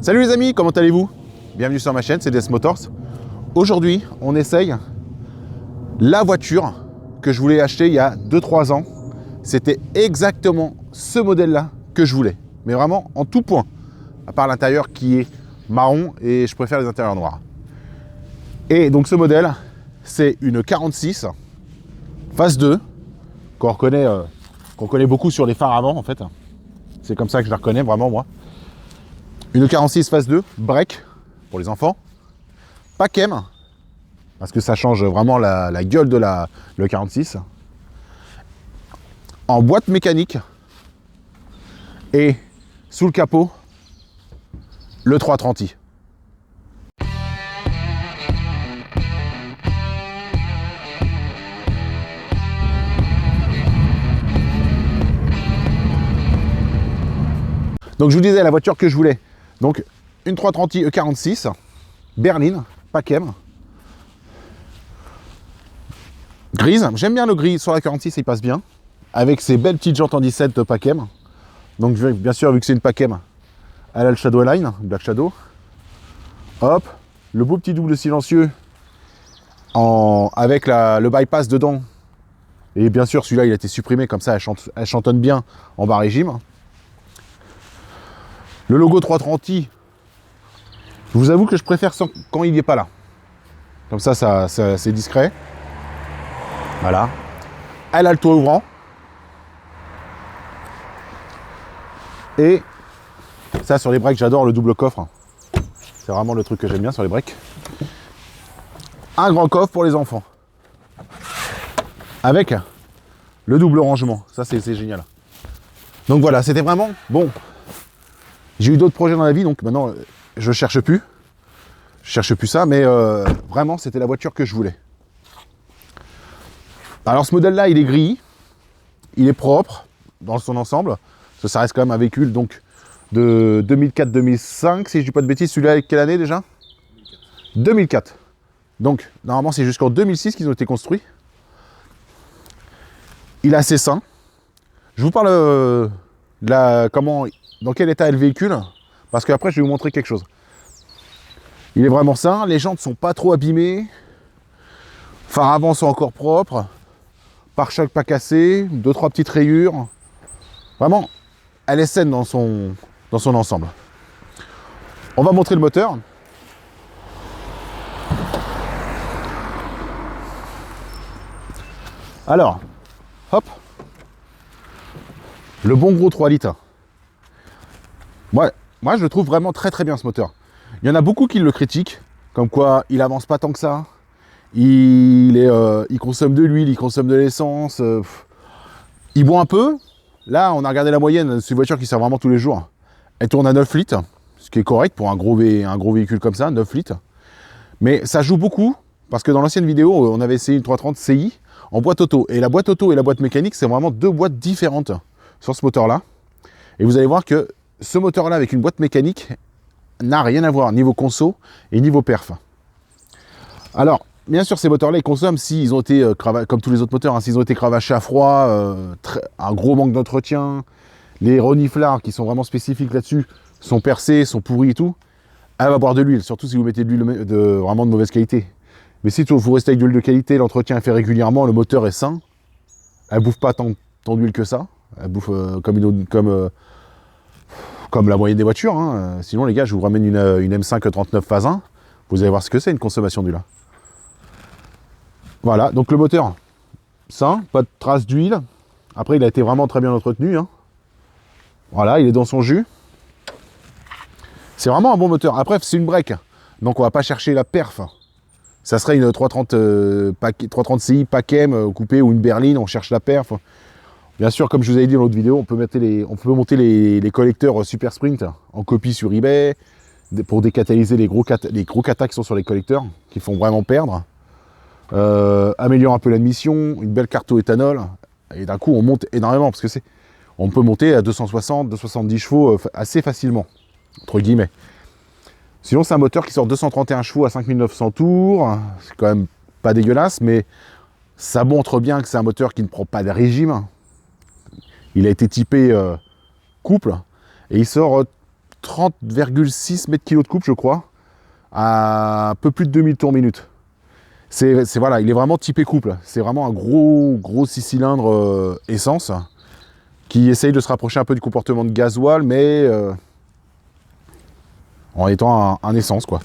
Salut les amis, comment allez-vous? Bienvenue sur ma chaîne, c'est DS Motors. Aujourd'hui, on essaye la voiture que je voulais acheter il y a 2-3 ans. C'était exactement ce modèle-là que je voulais. Mais vraiment en tout point. À part l'intérieur qui est marron et je préfère les intérieurs noirs. Et donc ce modèle, c'est une 46 phase 2 qu'on connaît beaucoup sur les phares avant en fait. C'est comme ça que je la reconnais vraiment moi. Une 46 phase 2, break pour les enfants. PACM, parce que ça change vraiment la gueule de le 46. En boîte mécanique. Et sous le capot, le 330i. Donc je vous disais la voiture que je voulais. Donc une 330i E46, berline, PACM. Grise, j'aime bien le gris sur la 46, il passe bien. Avec ses belles petites jantes en 17 de PACM. Donc bien sûr, vu que c'est une PACM, elle a le Shadow Line, Black Shadow. Hop, le beau petit double silencieux avec le bypass dedans. Et bien sûr, celui-là, il a été supprimé, comme ça, elle chantonne bien en bas régime. Le logo 330i, je vous avoue que je préfère quand il n'est pas là. Comme ça, c'est discret. Voilà. Elle a le toit ouvrant. Et ça, sur les breaks, j'adore le double coffre. C'est vraiment le truc que j'aime bien sur les breaks. Un grand coffre pour les enfants. Avec le double rangement. Ça, c'est génial. Donc voilà, c'était vraiment bon. J'ai eu d'autres projets dans la vie, donc maintenant, je cherche plus. Je cherche plus ça, mais vraiment, c'était la voiture que je voulais. Alors, ce modèle-là, il est gris. Il est propre dans son ensemble. Ça reste quand même un véhicule donc, de 2004-2005, si je ne dis pas de bêtises. Celui-là, avec quelle année déjà? 2004. Donc, normalement, c'est jusqu'en 2006 qu'ils ont été construits. Il est assez sain. Je vous parle dans quel état est le véhicule, parce qu'après, je vais vous montrer quelque chose. Il est vraiment sain. Les jantes ne sont pas trop abîmées. Phares avant sont encore propres. Pare-choc pas cassé. 2-3 petites rayures. Vraiment, elle est saine dans son ensemble. On va montrer le moteur. Alors, hop. Le bon gros 3 litres. Moi, je le trouve vraiment très très bien ce moteur. Il y en a beaucoup qui le critiquent, comme quoi il avance pas tant que ça. Il consomme de l'huile, il consomme de l'essence. Il boit un peu. Là, on a regardé la moyenne, c'est une voiture qui sert vraiment tous les jours. Elle tourne à 9 litres, ce qui est correct pour un gros véhicule comme ça, 9 litres. Mais ça joue beaucoup, parce que dans l'ancienne vidéo, on avait essayé une 330 CI en boîte auto. Et la boîte auto et la boîte mécanique, c'est vraiment deux boîtes différentes sur ce moteur-là. Et vous allez voir que ce moteur-là, avec une boîte mécanique, n'a rien à voir niveau conso et niveau perf. Alors, bien sûr, ces moteurs-là, ils consomment s'ils ont été, comme tous les autres moteurs, s'ils ont été cravachés à froid, un gros manque d'entretien, les reniflards qui sont vraiment spécifiques là-dessus sont percés, sont pourris et tout, elle va boire de l'huile, surtout si vous mettez de l'huile vraiment de mauvaise qualité. Mais si vous restez avec de l'huile de qualité, l'entretien est fait régulièrement, le moteur est sain, elle ne bouffe pas tant d'huile que ça, elle bouffe comme la moyenne des voitures. Sinon, les gars, je vous ramène une M5 39 phase 1, vous allez voir ce que c'est une consommation d'huile. Voilà, donc le moteur, sain, pas de traces d'huile. Après, il a été vraiment très bien entretenu. Voilà, il est dans son jus. C'est vraiment un bon moteur. Après, c'est une break, donc on va pas chercher la perf. Ça serait une 330 CI PACM coupée ou une berline, on cherche la perf. Bien sûr, comme je vous avais dit dans l'autre vidéo, on peut monter les collecteurs Super Sprint en copie sur eBay pour décatalyser les gros catas qui sont sur les collecteurs, qui font vraiment perdre. Améliore un peu l'admission, une belle carte au éthanol, et d'un coup on monte énormément, parce que on peut monter à 260, 270 chevaux assez facilement, entre guillemets. Sinon c'est un moteur qui sort 231 chevaux à 5900 tours, c'est quand même pas dégueulasse, mais ça montre bien que c'est un moteur qui ne prend pas de régime. Il a été typé couple, et il sort 30,6 mètres kg de couple, je crois, à un peu plus de 2000 tours minute. Voilà, il est vraiment typé couple. C'est vraiment un gros 6 cylindres essence qui essaye de se rapprocher un peu du comportement de gasoil, mais en étant un essence, quoi.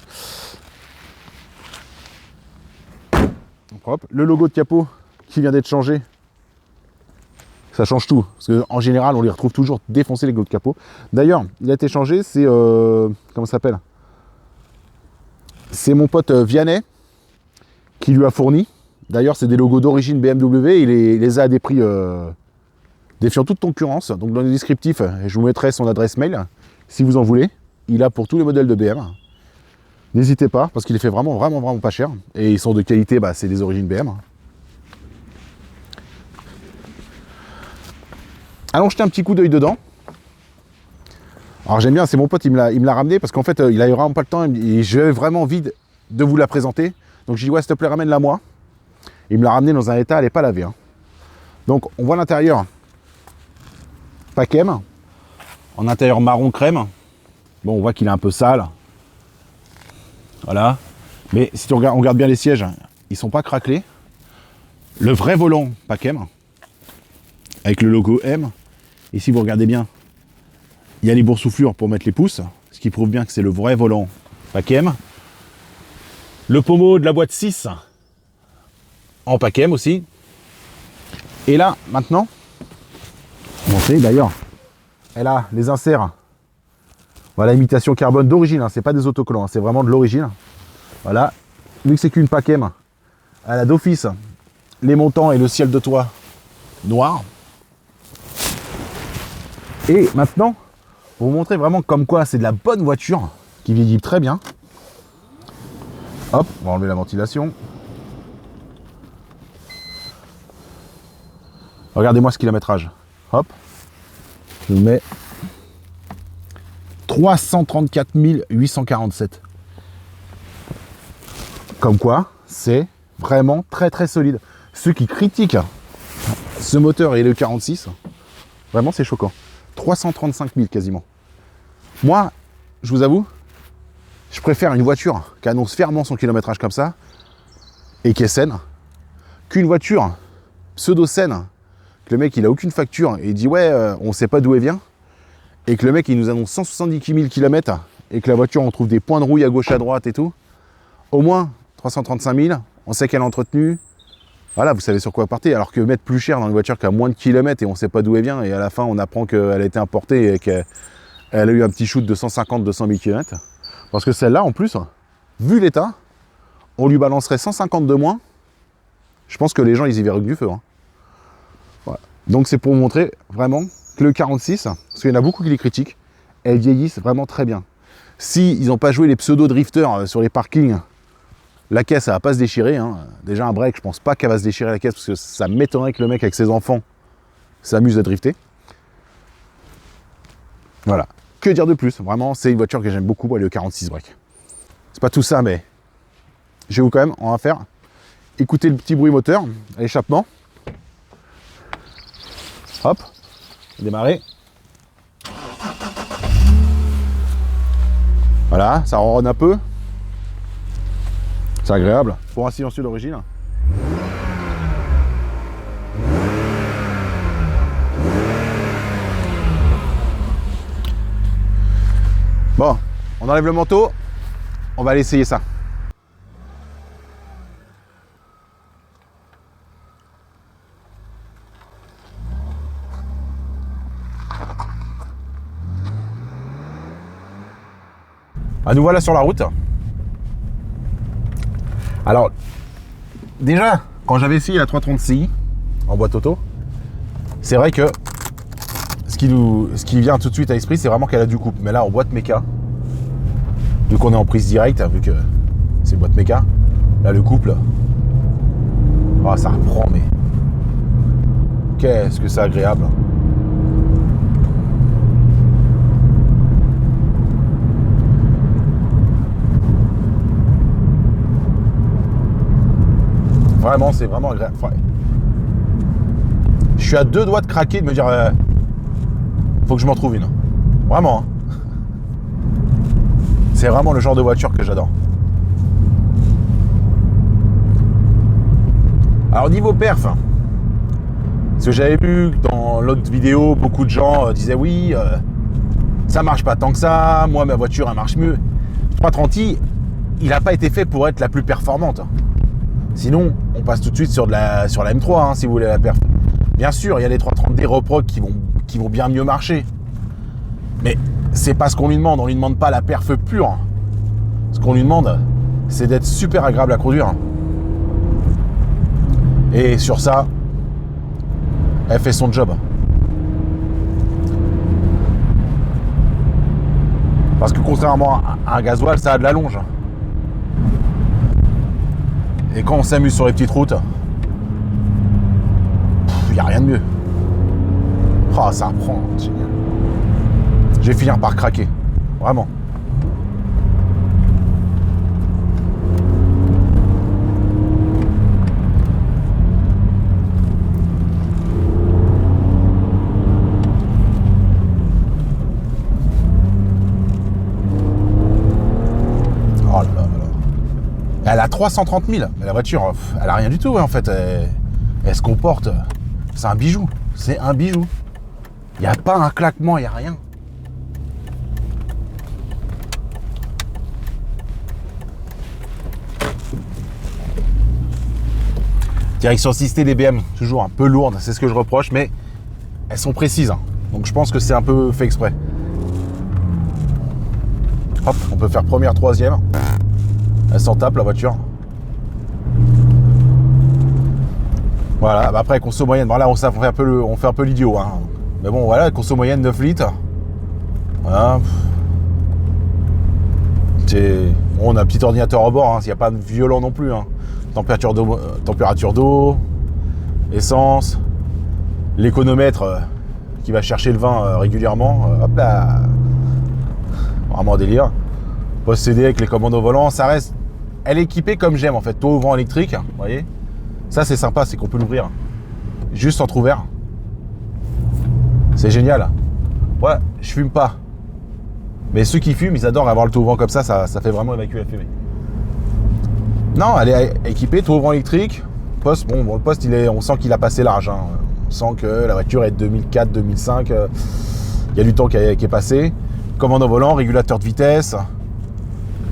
Donc, hop, le logo de capot qui vient d'être changé. Ça change tout, parce qu'en général, on les retrouve toujours défoncés, les logos de capot. D'ailleurs, il a été changé, c'est... comment ça s'appelle? C'est mon pote Vianney qui lui a fourni. D'ailleurs, c'est des logos d'origine BMW, il les a à des prix défiant toute concurrence. Donc dans le descriptif, je vous mettrai son adresse mail, si vous en voulez. Il a pour tous les modèles de BM. N'hésitez pas, parce qu'il les fait vraiment pas cher. Et ils sont de qualité, bah, c'est des origines BM. Allons jeter un petit coup d'œil dedans. Alors j'aime bien, c'est mon pote, il me l'a ramené parce qu'en fait il avait vraiment pas le temps et j'avais vraiment envie de vous la présenter. Donc je dis ouais, s'il te plaît, ramène-la moi. Il me l'a ramené dans un état, elle n'est pas lavée. Hein. Donc on voit l'intérieur Packem, en intérieur marron crème. Bon, on voit qu'il est un peu sale. Voilà. Mais si on regarde bien les sièges, ils sont pas craquelés. Le vrai volant Packem, avec le logo M. Et si vous regardez bien, il y a les boursouflures pour mettre les pouces, ce qui prouve bien que c'est le vrai volant Packem. Le pommeau de la boîte 6 en Packem aussi. Et là, maintenant, bon, c'est d'ailleurs, elle a les inserts. Voilà, imitation carbone d'origine, hein, c'est pas des autocollants, hein, c'est vraiment de l'origine. Voilà, vu que c'est qu'une Packem, elle a d'office les montants et le ciel de toit noir. Et maintenant, pour vous montrer vraiment comme quoi c'est de la bonne voiture qui vieillit très bien. Hop, on va enlever la ventilation. Regardez-moi ce kilométrage. Hop, je mets 334 847. Comme quoi, c'est vraiment très solide. Ceux qui critiquent ce moteur et le 46, vraiment c'est choquant. 335 000 quasiment. Moi, je vous avoue, je préfère une voiture qui annonce fièrement son kilométrage comme ça et qui est saine, qu'une voiture pseudo-saine, que le mec il a aucune facture et il dit ouais, on sait pas d'où elle vient, et que le mec il nous annonce 170 000 km et que la voiture on trouve des points de rouille à gauche à droite et tout. Au moins 335 000, on sait qu'elle est entretenue. Voilà, vous savez sur quoi partir, alors que mettre plus cher dans une voiture qui a moins de kilomètres et on ne sait pas d'où elle vient, et à la fin on apprend qu'elle a été importée et qu'elle a eu un petit shoot de 150-200 000 km. Parce que celle-là, en plus, vu l'état, on lui balancerait 150 de moins. Je pense que les gens, ils y verraient que du feu. Hein. Voilà. Donc c'est pour vous montrer vraiment que le 46, parce qu'il y en a beaucoup qui les critiquent, elles vieillissent vraiment très bien. Si ils n'ont pas joué les pseudo-drifters sur les parkings, la caisse, elle va pas se déchirer. Hein. Déjà, un break, je pense pas qu'elle va se déchirer la caisse, parce que ça m'étonnerait que le mec avec ses enfants s'amuse à drifter. Voilà. Que dire de plus? Vraiment, c'est une voiture que j'aime beaucoup, le 46 break. C'est pas tout ça, mais je vais vous quand même, on va faire écouter le petit bruit moteur, l'échappement. Hop, démarrer. Voilà, ça ronronne un peu. C'est agréable pour un silencieux d'origine. Bon, on enlève le manteau, on va aller essayer ça. Ah, nous voilà sur la route. Alors, déjà, quand j'avais essayé la 330 Ci en boîte auto, c'est vrai que ce qui vient tout de suite à l'esprit, c'est vraiment qu'elle a du couple. Mais là, en boîte méca, vu qu'on est en prise directe, vu que c'est une boîte méca, là, le couple, oh, ça reprend, mais qu'est-ce que c'est agréable. Vraiment, c'est vraiment agréable. Ouais. Je suis à 2 doigts de craquer, de me dire faut que je m'en trouve une. Vraiment. Hein. C'est vraiment le genre de voiture que j'adore. Alors niveau perf, ce que j'avais vu dans l'autre vidéo, beaucoup de gens disaient oui, ça marche pas tant que ça, moi ma voiture elle marche mieux. 330i, il n'a pas été fait pour être la plus performante. Sinon, on passe tout de suite sur la M3 hein, si vous voulez la perf. Bien sûr, il y a les 330D Reproc qui vont bien mieux marcher. Mais c'est pas ce qu'on lui demande, on lui demande pas la perf pure. Ce qu'on lui demande, c'est d'être super agréable à conduire. Et sur ça, elle fait son job. Parce que contrairement à un gasoil, ça a de la longe. Et quand on s'amuse sur les petites routes, il n'y a rien de mieux. Oh, ça reprend. Génial. Je vais finir par craquer. Vraiment. Oh là là là. Elle a 330 000. Mais la voiture, elle a rien du tout en fait. Elle se comporte. C'est un bijou. C'est un bijou. Il n'y a pas un claquement, il n'y a rien. Direction assistée des BM, toujours un peu lourde, c'est ce que je reproche, mais elles sont précises. Donc je pense que c'est un peu fait exprès. Hop, on peut faire première, troisième. Elle s'en tape la voiture. Voilà, bah après conso moyenne, bon là on fait un peu l'idiot. Hein. Mais bon voilà, conso moyenne 9 litres. Voilà. On a un petit ordinateur à bord, il n'y a pas de violent non plus. Hein. Température d'eau, essence, l'économètre qui va chercher le vin régulièrement. Hop là, vraiment un délire. Poste CD avec les commandes au volant, ça reste. Elle est équipée comme j'aime en fait, toit au vent électrique, vous voyez. Ça c'est sympa, c'est qu'on peut l'ouvrir juste entrouvert. C'est génial. Ouais, je fume pas. Mais ceux qui fument, ils adorent avoir le toit au vent comme ça fait vraiment évacuer la fumée. Non, elle est équipée, toit au vent électrique. Poste, bon, le poste, on sent qu'il a passé large. Hein. On sent que la voiture est de 2004, 2005. Il y a du temps qui est passé. Commande au volant, régulateur de vitesse.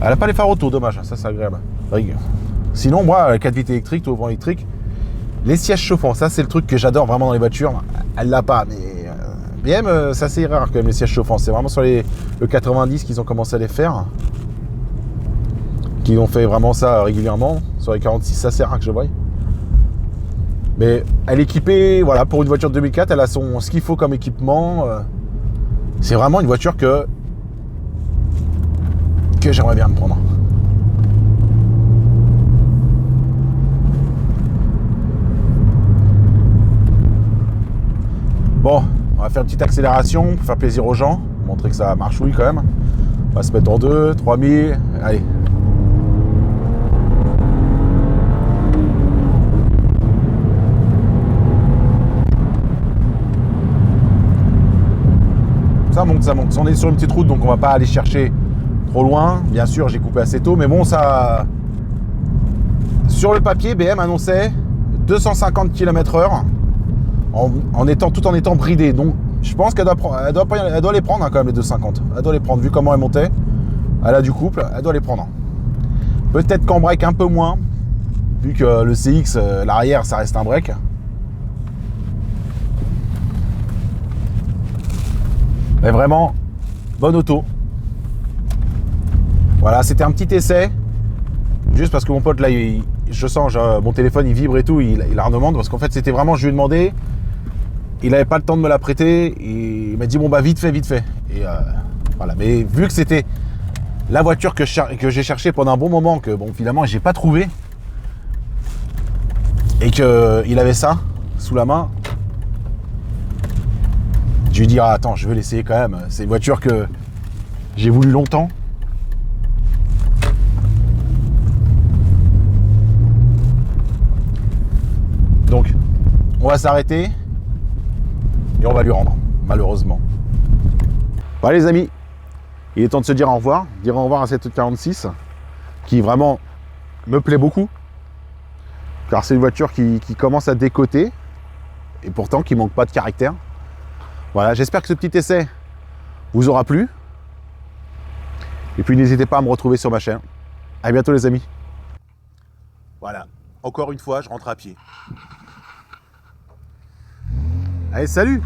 Elle n'a pas les phares auto, dommage. Ça, c'est agréable. Sinon, moi, 4 vitres électriques, toit au vent électrique. Les sièges chauffants, ça, c'est le truc que j'adore vraiment dans les voitures. Elle l'a pas, mais BM, c'est assez rare quand même, les sièges chauffants. C'est vraiment sur le 90 qu'ils ont commencé à les faire. Qui ont fait vraiment ça régulièrement. Sur les 46, ça c'est rare que je voie. Mais elle est équipée, voilà, pour une voiture de 2004, elle a ce qu'il faut comme équipement. C'est vraiment une voiture que j'aimerais bien me prendre. Bon, on va faire une petite accélération pour faire plaisir aux gens, montrer que ça marche oui quand même. On va se mettre en 2, 3000, allez. Ça monte. On est sur une petite route, donc on va pas aller chercher trop loin. Bien sûr, j'ai coupé assez tôt, mais bon, ça... Sur le papier, BM annonçait 250 km/h tout en étant bridée. Donc, je pense qu'elle doit les prendre hein, quand même, les 250. Elle doit les prendre, vu comment elle montait. Elle a du couple, elle doit les prendre. Peut-être qu'en break un peu moins, vu que le CX, l'arrière, ça reste un break. Mais vraiment, bonne auto. Voilà, c'était un petit essai. Juste parce que mon pote là, je sens, mon téléphone il vibre et tout, il la redemande. Parce qu'en fait, c'était vraiment, je lui ai demandé, il n'avait pas le temps de me la prêter. Et il m'a dit, bon bah vite fait. Et voilà, mais vu que c'était la voiture que j'ai cherché pendant un bon moment, que bon, finalement, j'ai pas trouvé. Et qu'il avait ça sous la main. Je lui dis, ah, attends, je veux l'essayer quand même. C'est une voiture que j'ai voulu longtemps. Donc, on va s'arrêter et on va lui rendre, malheureusement. Voilà les amis, Il est temps de se dire au revoir à cette 46 qui vraiment me plaît beaucoup, car c'est une voiture qui commence à décoter et pourtant qui manque pas de caractère. Voilà, j'espère que ce petit essai vous aura plu. Et puis n'hésitez pas à me retrouver sur ma chaîne. À bientôt les amis. Voilà, encore une fois, je rentre à pied. Allez, salut!